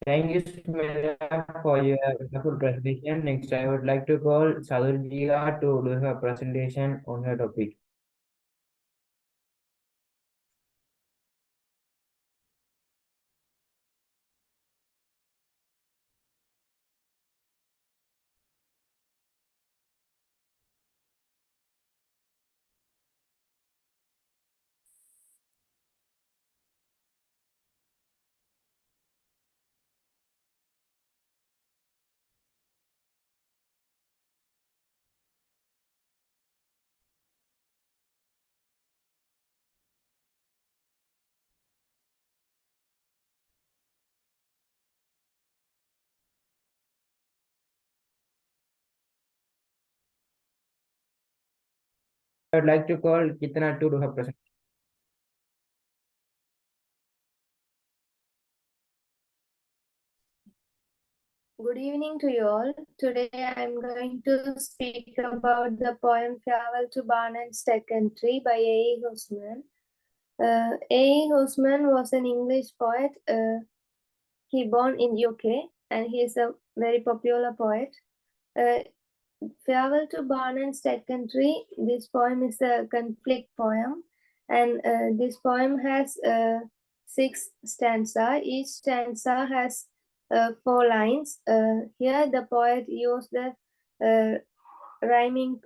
Thank you, Smita, for your wonderful presentation. Next, I would like to call Sadhuljiga to do her presentation on her topic. I would like to call Kitana to do her presentation. Good evening to you all. Today I am going to speak about the poem Farewell to Barn and Stack Country by E.Housman. E.Housman was an English poet. He born in UK and he is a very popular poet. Farewell to Barn and Stack Country. This poem is a conflict poem, and this poem has 6 stanza. Each stanza has 4 lines. Here, the poet used the rhyming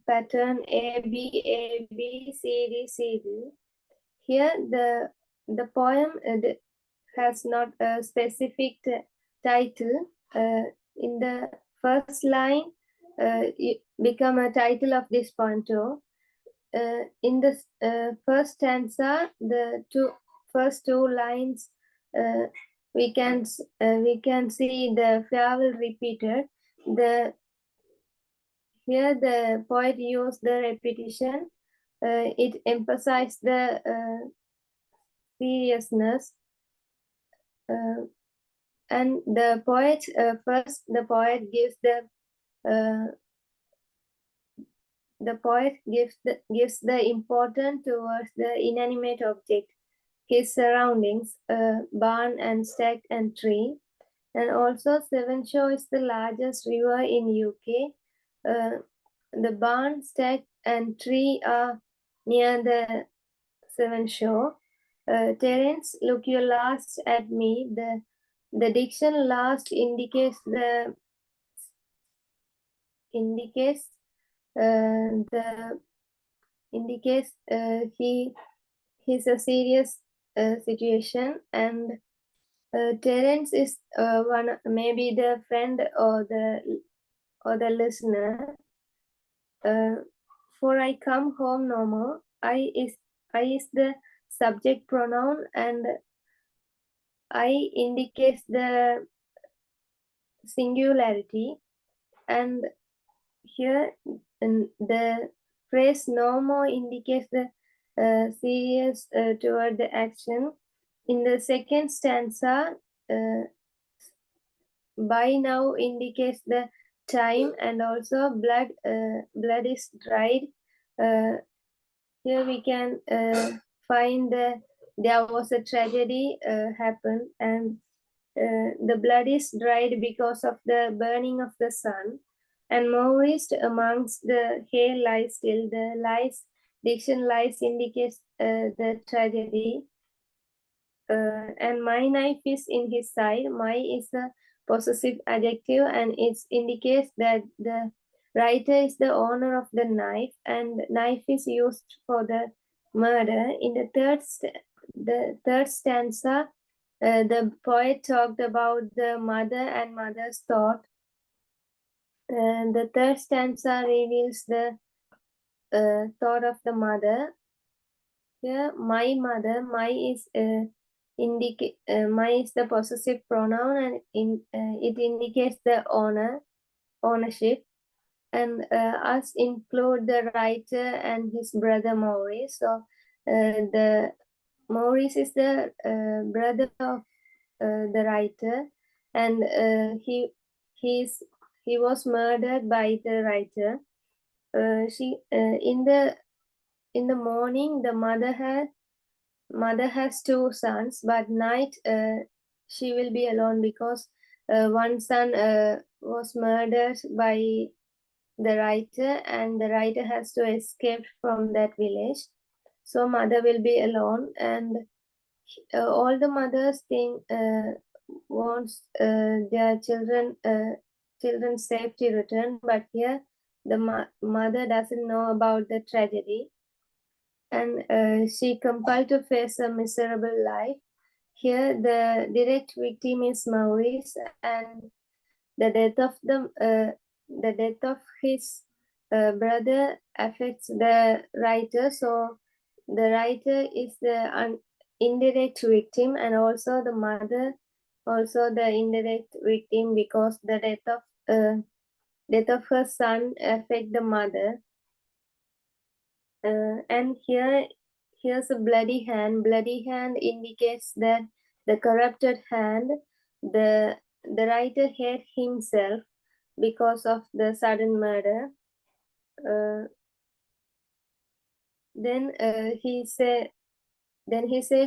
pattern A B A B C D C D. Here, the poem has not a specific title. In the first line, it become a title of this poem too. In the first stanza, the first 2 lines, we can see the farewell repeated. Here the poet used the repetition. It emphasized the seriousness. And the poet gives the importance towards the inanimate object, his surroundings, barn and stack and tree. And also Severn Shore is the largest river in UK. The barn, stack and tree are near the Severn Shore. Terence, look your last at me. The diction last indicates he's a serious situation, and Terence is maybe the friend or the listener. For I come home no more. I is the subject pronoun, and I indicates the singularity. And here the phrase no more indicates the serious toward the action. In the second stanza, by now indicates the time, and also blood is dried. Here we can find there was a tragedy happened, and the blood is dried because of the burning of the sun. And Maoist amongst the hair lies still. The diction lies indicates the tragedy. And my knife is in his side. My is a possessive adjective, and it indicates that the writer is the owner of the knife, and knife is used for the murder. In the third stanza, the poet talked about the mother and mother's thought. The third stanza reveals the thought of the mother. Here, my mother, my is the possessive pronoun, and it indicates the ownership. And us include the writer and his brother Maurice. So the Maurice is the brother of the writer, and he was murdered by the writer. In the morning, the mother has 2 sons, but night she will be alone because one son was murdered by the writer, and the writer has to escape from that village. So mother will be alone, and all the mothers think wants their children's safety return, but here the mother doesn't know about the tragedy, and she compelled to face a miserable life. Here the direct victim is Maurice, and the death of the death of his brother affects the writer. So the writer is the indirect victim, and also the mother also the indirect victim, because the death of her son affect the mother. And here's a bloody hand. Bloody hand indicates that the corrupted hand. The writer hate himself because of the sudden murder. Uh, then he say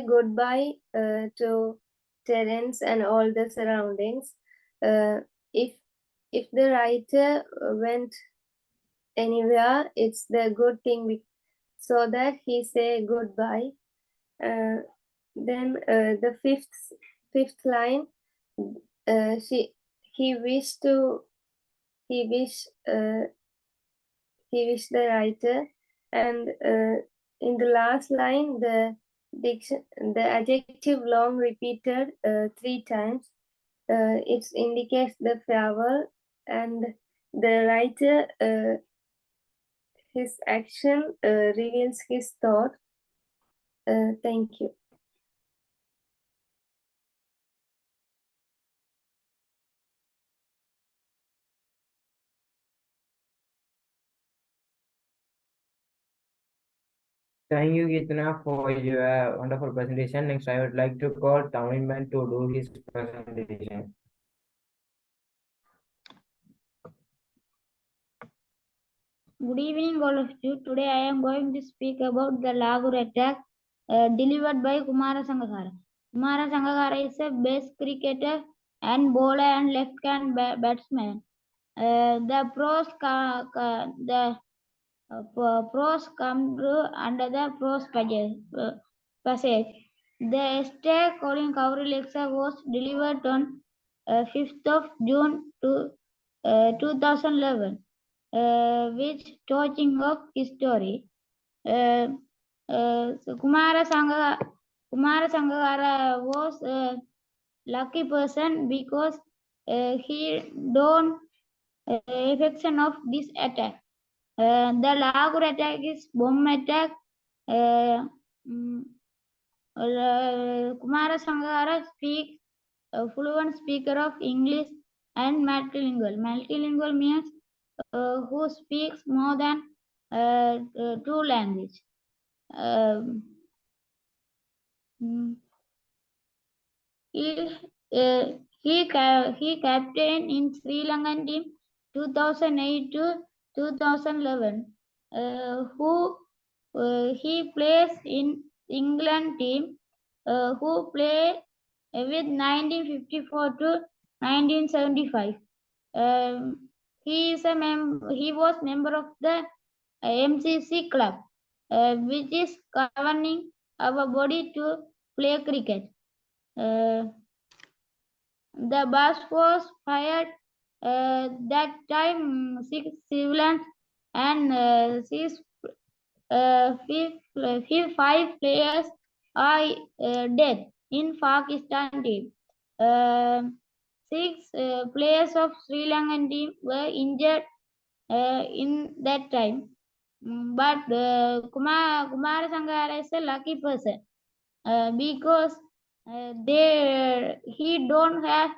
goodbye to Terence and all the surroundings. If the writer went anywhere, it's the good thing, so that he say goodbye. Then the fifth line, she he wished to he wish he wished the writer, and in the last line the adjective long repeated 3 times. It indicates the farewell, and the writer his action reveals his thought. Thank you. Thank you, Kitna, for your wonderful presentation. Next, I would like to call Townman to do his presentation. Good evening, all of you. Today I am going to speak about the Lahore attack delivered by Kumara Sangakkara. Kumara Sangakkara is a best cricketer and bowler and left-hand batsman. The pros come under the pros passage. The stay calling Kauri lecture was delivered on 5th of June 2011. Which touching of history. So Kumara Sangakkara was a lucky person because he don't affection of this attack. The Lahore attack is bomb attack. Kumara Sangakkara speaks a fluent speaker of English and multilingual. Multilingual means who speaks more than 2 languages. He captained in Sri Lankan team 2008 to 2011. He plays in England team who play with 1954 to 1975. He was member of the MCC club, which is governing our body to play cricket. The bus was fired that time 6 civilians and 5 players are dead in Pakistan team. 6 players of Sri Lankan team were injured in that time. But Kumara Sangakkara is a lucky person because he don't have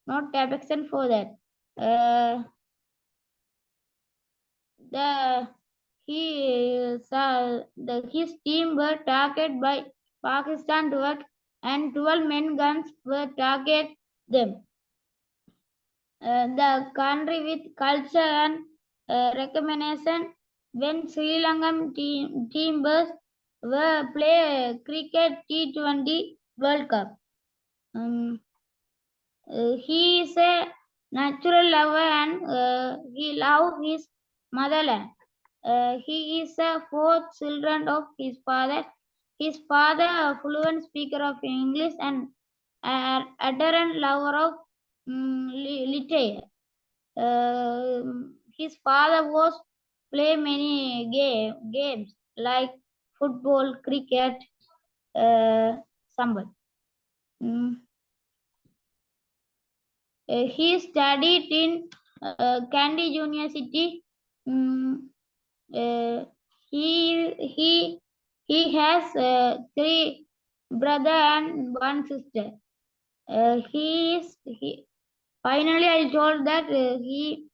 not affection for that. His team were targeted by Pakistan work and 12 men guns were targeted them. The country with culture and recommendation when Sri Lankan team were play cricket T20 World Cup. He is a natural lover and he loves his motherland. He is a fourth children of his father. His father, a fluent speaker of English and an adherent lover of literature. His father was play many games like football, cricket, somebody. He studied in Kandy University. He has three brother and one sister. Finally I told that he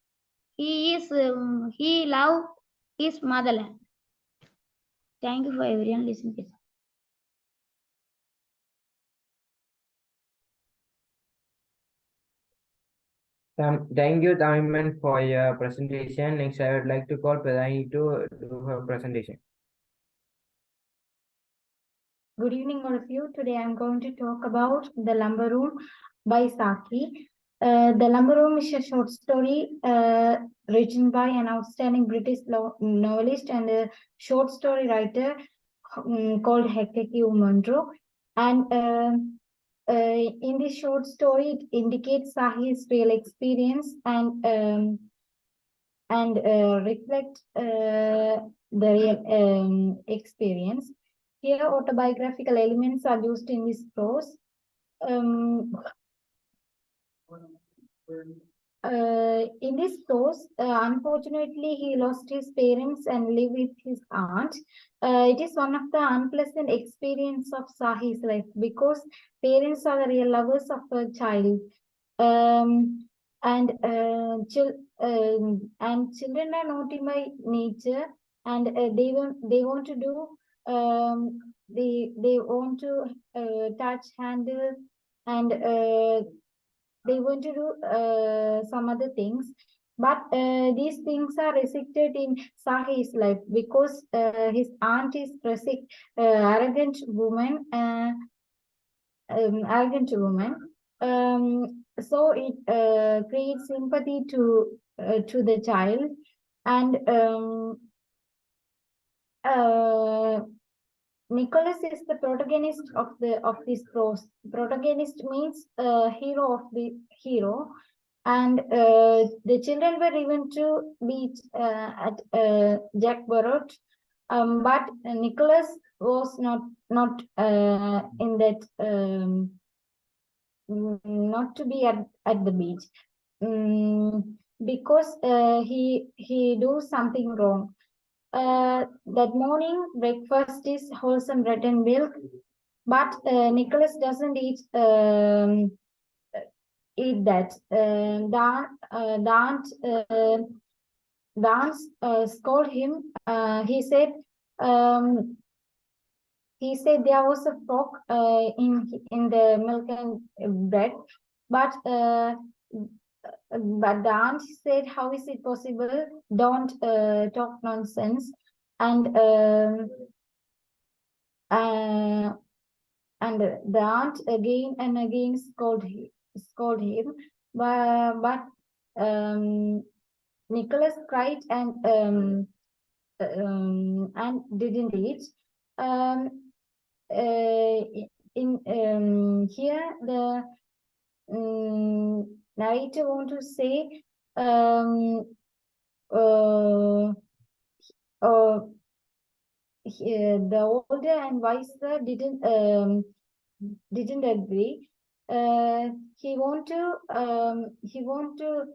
love his motherland. Thank you for everyone listening. Thank you, Tamiman, for your presentation. Next, I would like to call Pradhani to do her presentation. Good evening, all of you. Today I'm going to talk about The Lumber Room by Saki. The Lumber Room is a short story written by an outstanding British novelist and a short story writer called E.Housman. And in this short story, it indicates Sahi's real experience and reflect the real experience. Here, autobiographical elements are used in this prose. In this prose, unfortunately, he lost his parents and lived with his aunt. It is one of the unpleasant experience of Sahi's life because parents are the real lovers of a child. And children are naughty by nature, and they want to do they want to touch, handle, and they want to do some other things. But these things are restricted in Sahi's life because his aunt is arrogant woman. Arrogant woman. So it creates sympathy to the child, and Nicholas is the protagonist of this prose. Protagonist means hero of the hero, and the children were even to beat at Jack Burrott, but Nicholas was not in that not to be at the beach because he do something wrong. That morning breakfast is wholesome bread and milk, but Nicholas doesn't eat that. Dance scolded him. He said there was a frog in the milk and bread, but the aunt said, "How is it possible? Don't talk nonsense." And the aunt again and again scold him, but Nicholas cried and didn't eat. In here, the narrator want to say the older and wiser didn't agree. He want to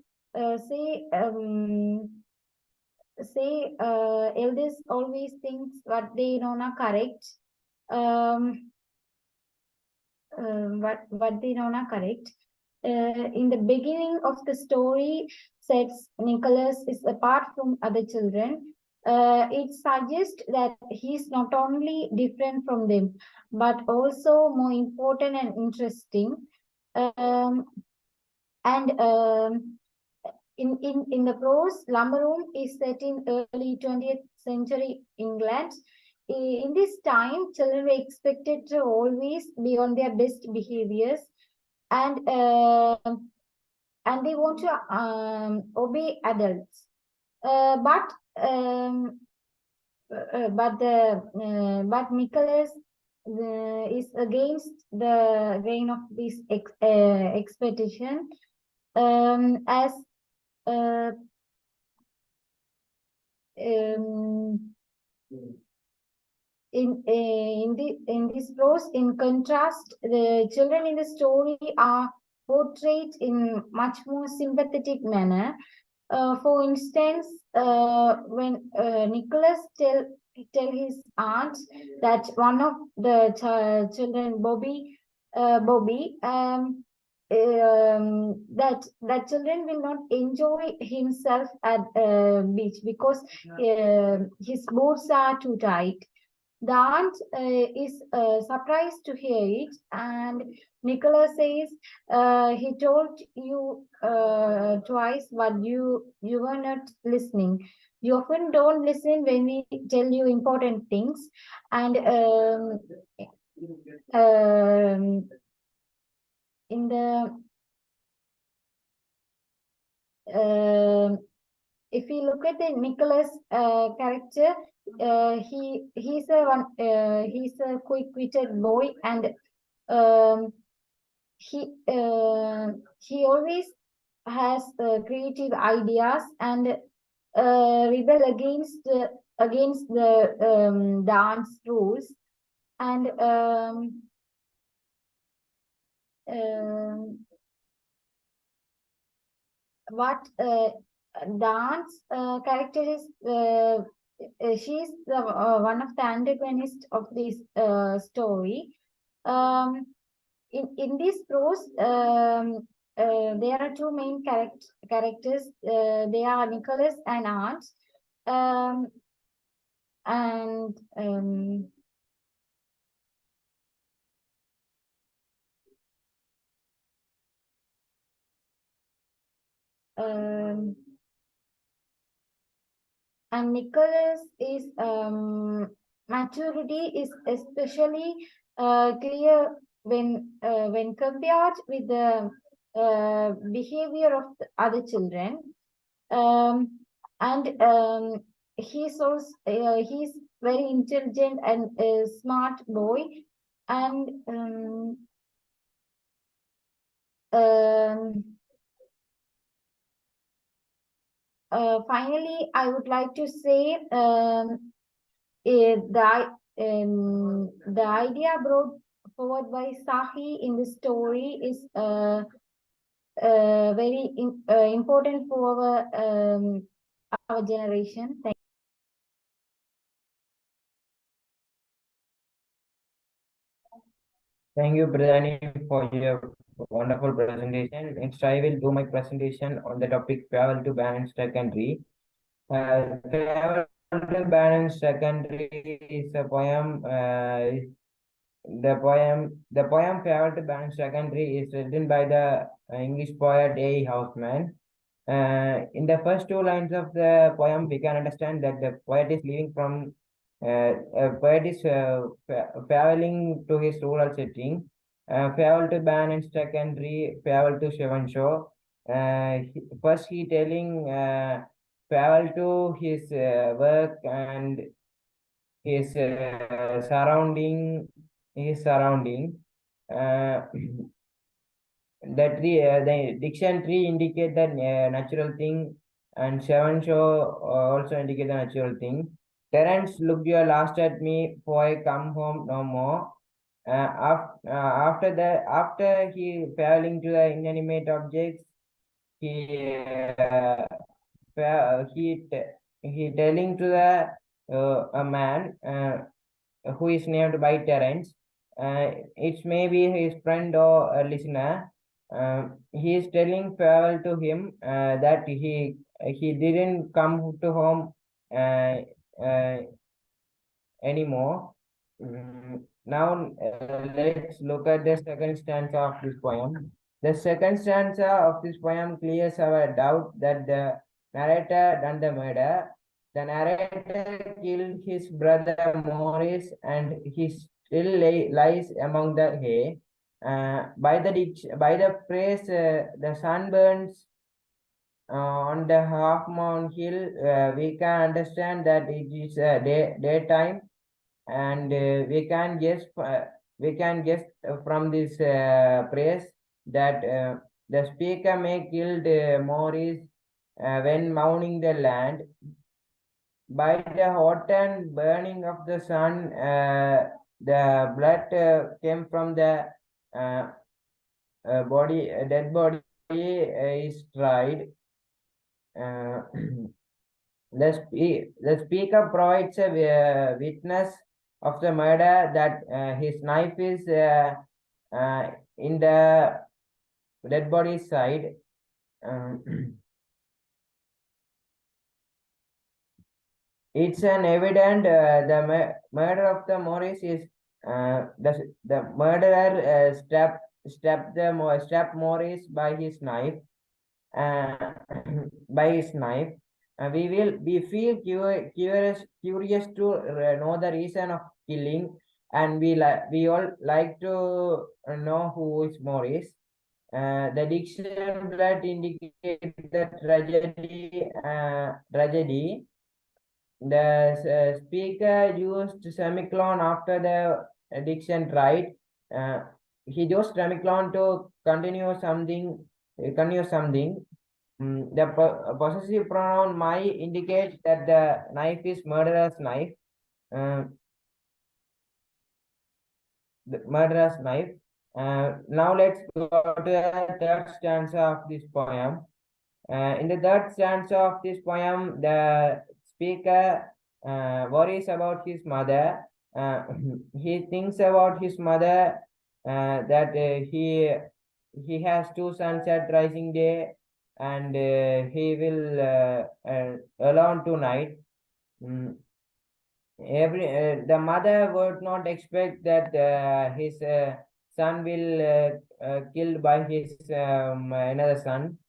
say elders always thinks what they know are correct. What they know are correct. In the beginning of the story, says Nicholas is apart from other children. It suggests that he's not only different from them, but also more important and interesting. In the prose, Lumber Room is set in early 20th century England. In this time, children were expected to always be on their best behaviors. and they want to obey adults. But Nicholas is against the grain of this expectation, as uh, in this prose. In contrast, the children in the story are portrayed in much more sympathetic manner. For instance, when Nicholas tell his aunt that one of the children, Bobby, that children will not enjoy himself at beach because his boots are too tight. The aunt is surprised to hear it, and Nicholas says, "He told you twice, but you were not listening. You often don't listen when we tell you important things." And in the if we look at the Nicholas character, he's a quick-witted boy, and he always has creative ideas and rebel against the dance rules, and what dance character is she's the one of the antagonists of this story. In this prose, there are two main characters. They are Nicholas and Aunt, and Nicholas is maturity is especially clear when compared with the behavior of the other children, and he's also he's very intelligent and a smart boy, and finally, I would like to say the idea brought forward by Sahi in the story is very important for our generation. Thank you, Brittany, for your wonderful presentation. Next, I will do my presentation on the topic travel to balanced secondary. Travel to balanced secondary is a poem. The poem Travel to Balanced Secondary is written by the English poet E.Housman. In the first two lines of the poem, we can understand that the poet is leaving from poet is traveling to his rural setting. Travel to Balanced Secondary, travel to Shavanshaw. First, he telling travel to his work and his surrounding. The diction tree indicate the natural thing, and seven show also indicate the natural thing. Terence looked your last at me, boy, come home no more. After he traveling to the inanimate objects, he he telling to the a man who is named by Terence. It may be his friend or a listener. He is telling farewell to him that he didn't come to home uh, anymore. Now let's look at the second stanza of this poem. The second stanza of this poem clears our doubt that the narrator done the murder. The narrator killed his brother Morris, and he still lies among the hay. By the phrase, the sun burns on the half moon hill, we can understand that it is daytime, and we can guess from this phrase that the speaker may killed Maurice when mourning the land. By the hot and burning of the sun, the blood came from the dead body is dried. The speaker provides a witness of the murder that his knife is in the dead body's side. It's an evident the murder of the Morris is the murderer stabbed Morris by his knife. By his knife. We feel curious to know the reason of killing, and we all like to know who is Morris. The diction blood indicates the tragedy. The speaker used semicolon after the diction, right? He used semicolon to continue something. The possessive pronoun my indicates that the knife is murderer's knife. The murderer's knife. Now let's go to the third stanza of this poem. In the third stanza of this poem, the speaker worries about his mother. He thinks about his mother, that he has two sons at rising day, and he will alone tonight. The mother would not expect that his son will killed by his another son.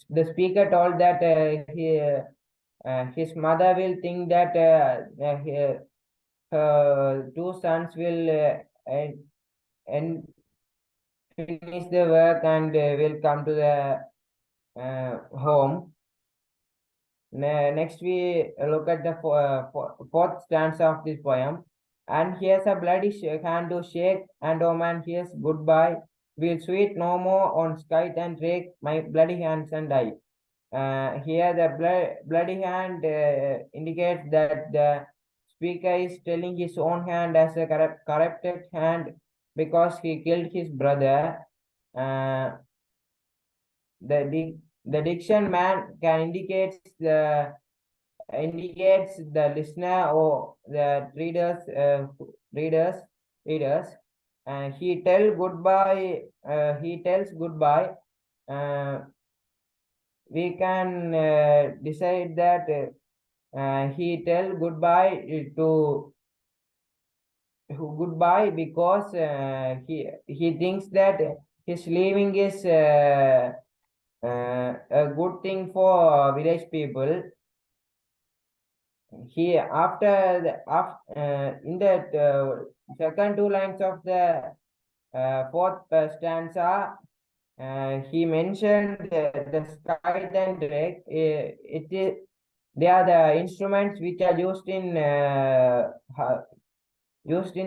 The speaker told that his mother will think that her two sons will finish the work and will come to the home. Next, we look at the fourth stanza of this poem. And here's a bloody hand to shake, and oh man, here's goodbye. We'll sweet no more on sky and rake my bloody hands and die. Here, the bloody hand indicates that the speaker is telling his own hand as a corrupted hand because he killed his brother. The diction man can indicates the listener or the readers. He tells goodbye. We can decide that he tells goodbye to goodbye because he thinks that his leaving is a good thing for village people. He in the second two lines of the fourth stanza, he mentioned the scythe and rake. They are the instruments which are used in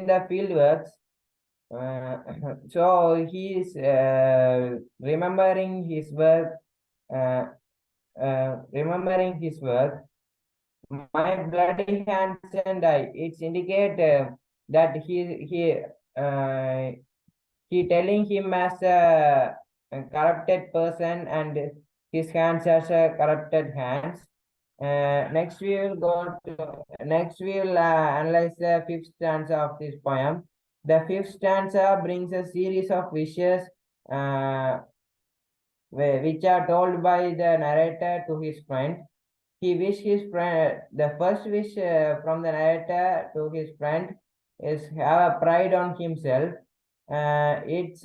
the field works. So he is remembering his work. My bloody hands and I. It's indicate that he telling him as a corrupted person and his hands as a corrupted hands. Next we will analyze the fifth stanza of this poem. The fifth stanza brings a series of wishes which are told by the narrator to his friend. He wished his friend, the first wish from the narrator to his friend is have a pride on himself. It's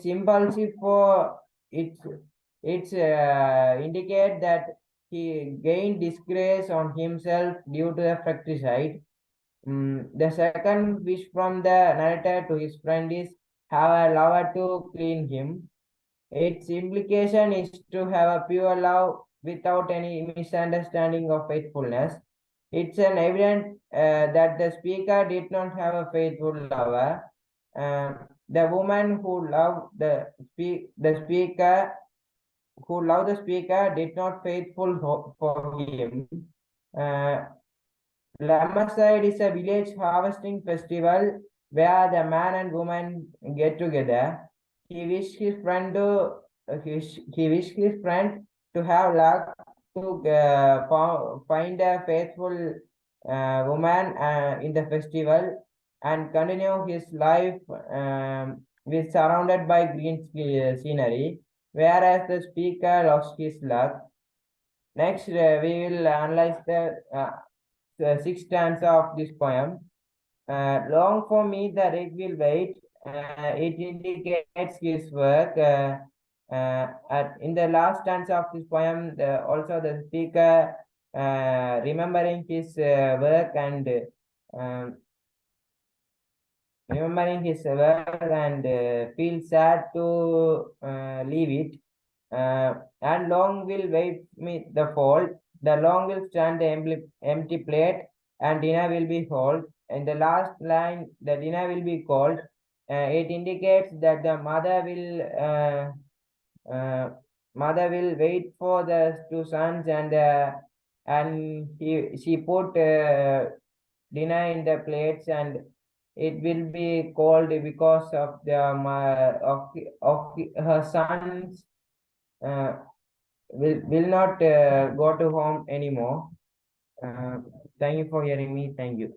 impulsive for it's indicate that he gained disgrace on himself due to the fratricide. The second wish from the narrator to his friend is have a lover to clean him. Its implication is to have a pure love without any misunderstanding of faithfulness. It's an evident that the speaker did not have a faithful lover. The woman who loved the speaker did not faithful for him. Lamaside is a village harvesting festival where the man and woman get together. He wished his friend to have luck to find a faithful woman in the festival and continue his life with surrounded by green scenery, whereas the speaker lost his luck. Next, we will analyze the sixth stanza of this poem. Long for me, the rig will wait. It indicates his work. In the last stanza of this poem, also the speaker remembering his work and um, feel sad to leave it. And long will wait me the fold. The long will stand the empty plate, and dinner will be cold. In the last line, the dinner will be cold. It indicates that the mother will wait for the two sons, and she put dinner in the plates, and it will be cold because of the of her sons will not go to home anymore. Thank you for hearing me. Thank you.